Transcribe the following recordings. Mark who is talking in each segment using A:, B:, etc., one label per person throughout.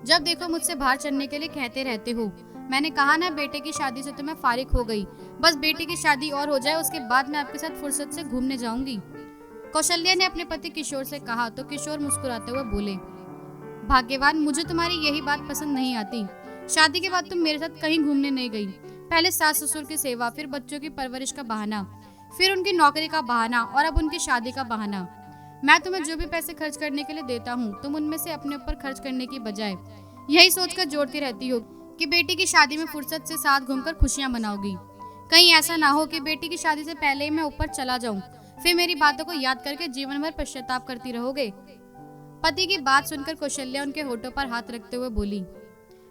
A: जब देखो मुझसे बाहर चलने के लिए कहते रहते हो। मैंने कहा ना, बेटे की शादी से तो मैं फारिग हो गई। बस बेटे की शादी और हो जाए, उसके बाद मैं आपके साथ फुर्सत से घूमने जाऊंगी। कौशल्या ने अपने पति किशोर से कहा तो किशोर मुस्कुराते हुए बोले, भाग्यवान, मुझे तुम्हारी यही बात पसंद नहीं आती। शादी के बाद तुम मेरे साथ कहीं घूमने नहीं गई। पहले सास ससुर की सेवा, फिर बच्चों की परवरिश का बहाना, फिर उनकी नौकरी का बहाना और अब उनकी शादी का बहाना। मैं तुम्हें जो भी पैसे खर्च करने के लिए देता हूँ, तुम उनमें से अपने ऊपर खर्च करने की बजाय यही सोचकर जोड़ती रहती हो कि बेटी की शादी में फुर्सत से साथ घूमकर खुशियां मनाओगी। कहीं ऐसा ना हो कि बेटी की शादी से पहले ही मैं ऊपर चला जाऊं, फिर मेरी बातों को याद करके जीवन भर पश्चाताप करती रहोगे। पति की बात सुनकर कौशल्या उनके होठों पर हाथ रखते हुए बोली,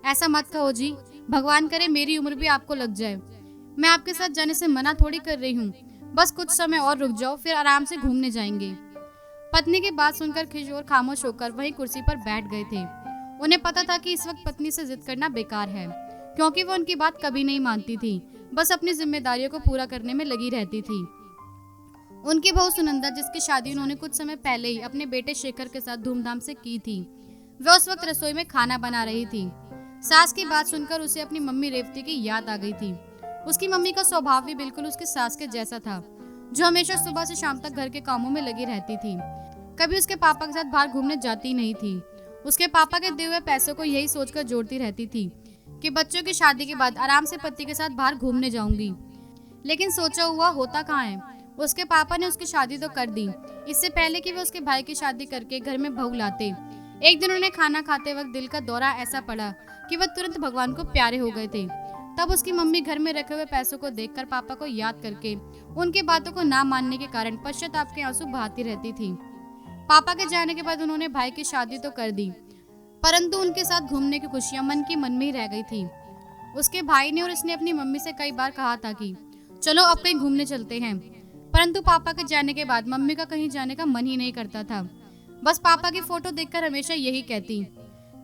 A: ऐसा मत कहो जी, भगवान करे मेरी उम्र भी आपको लग जाए। मैं आपके साथ जाने से मना थोड़ी कर रही हूँ, बस कुछ समय और रुक जाओ, फिर आराम से घूमने जाएंगे। पत्नी की बात सुनकर किशोर खामोश होकर वहीं कुर्सी पर बैठ गए थे। उन्हें पता था कि इस वक्त पत्नी से जिद करना बेकार है, क्योंकि वो उनकी बात कभी नहीं मानती थी, बस अपनी जिम्मेदारियों को पूरा करने में लगी रहती थी। उनकी बहू सुनंदा, जिसकी शादी उन्होंने कुछ समय पहले ही अपने बेटे शेखर के साथ धूमधाम से की थी, वह उस वक्त रसोई में खाना बना रही थी। सास की बात सुनकर उसे अपनी मम्मी रेवती की याद आ गई थी। उसकी मम्मी का स्वभाव भी बिल्कुल उसकी सास के जैसा था, जो हमेशा सुबह से शाम तक घर के कामों में लगी रहती थी। कभी उसके पापा के साथ बाहर घूमने जाती नहीं थी। उसके पापा के दिए हुए पैसों को यही सोचकर जोड़ती रहती थी कि बच्चों की शादी के बाद आराम से पति के साथ बाहर घूमने जाऊंगी। लेकिन सोचा हुआ होता कहाँ है। उसके पापा ने उसकी शादी तो कर दी, इससे पहले कि वे उसके भाई की शादी करके घर में बहू लाते। एक दिन उन्हें खाना खाते वक्त दिल का दौरा ऐसा पड़ा कि वह तुरंत भगवान को प्यारे हो गए थे। तब उसकी मम्मी घर में रखे हुए पैसों को देखकर पापा को याद करके उनकी बातों को ना मानने के कारण पश्चाताप के आंसू बहाती रहती थी। पापा के जाने के बाद उन्होंने भाई की शादी तो कर दी, परंतु उनके साथ घूमने की खुशियां मन की मन में ही रह गई थी। उसके भाई ने और इसने अपनी मम्मी से कई बार कहा था कि चलो अब कहीं घूमने चलते हैं, परंतु पापा के जाने के बाद मम्मी का कहीं जाने का मन ही नहीं करता था। बस पापा की फोटो देखकर हमेशा यही कहती,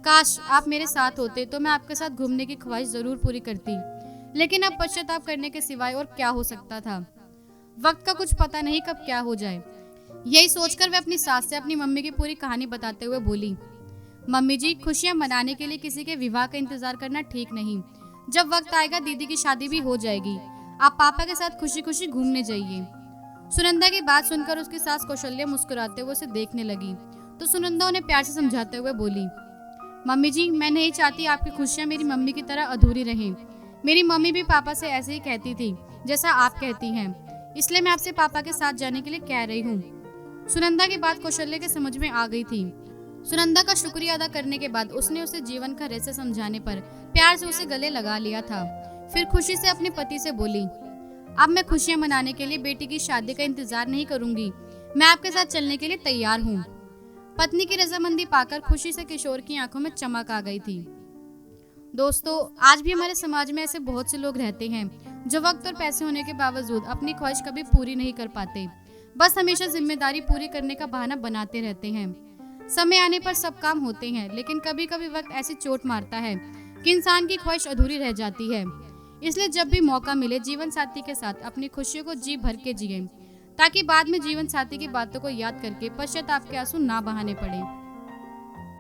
A: काश आप मेरे साथ होते तो मैं आपके साथ घूमने की ख्वाहिश जरूर पूरी करती। लेकिन अब पश्चाताप करने के सिवाय और क्या हो सकता था। वक्त का कुछ पता नहीं कब क्या हो जाए। यही सोचकर वह अपनी सास से अपनी मम्मी की पूरी कहानी बताते हुए बोली, मम्मी जी, खुशियां मनाने के लिए किसी के विवाह का इंतजार करना ठीक नहीं। जब वक्त आएगा दीदी की शादी भी हो जाएगी। आप पापा के साथ खुशी खुशी घूमने जाइए। सुनंदा की बात सुनकर उसकी सास कौशल्या मुस्कुराते हुए उसे देखने लगी तो सुनंदा उन्हें प्यार से समझाते हुए बोली, मम्मी जी, मैं नहीं चाहती आपकी खुशियां मेरी मम्मी की तरह अधूरी रहें। मेरी मम्मी भी पापा से ऐसे ही कहती थी जैसा आप कहती हैं, इसलिए मैं आपसे पापा के साथ जाने के लिए कह रही हूँ। सुनंदा की बात कौशल्या के समझ में आ गई थी। सुनंदा का शुक्रिया अदा करने के बाद उसने उसे जीवन का रहस्य समझाने पर प्यार से उसे गले लगा लिया था। फिर खुशी से अपने पति से बोली, अब मैं खुशियां मनाने के लिए बेटी की शादी का इंतजार नहीं करूंगी, मैं आपके साथ चलने के लिए तैयार हूँ। पत्नी की रजामंदी पाकर खुशी से किशोर की आंखों में चमक आ गई थी। दोस्तों, आज भी हमारे समाज में ऐसे बहुत से लोग रहते हैं जो वक्त और पैसे होने के बावजूद अपनी ख्वाहिश कभी पूरी नहीं कर पाते, बस हमेशा जिम्मेदारी पूरी करने का बहाना बनाते रहते हैं। समय आने पर सब काम होते हैं, लेकिन कभी कभी वक्त ऐसी चोट मारता है कि इंसान की ख्वाहिश अधूरी रह जाती है। इसलिए जब भी मौका मिले जीवन साथी के साथ अपनी खुशियों को जी भर के जिए, ताकि बाद में जीवन साथी की बातों को याद करके पश्चाताप के आंसू ना बहाने पड़े।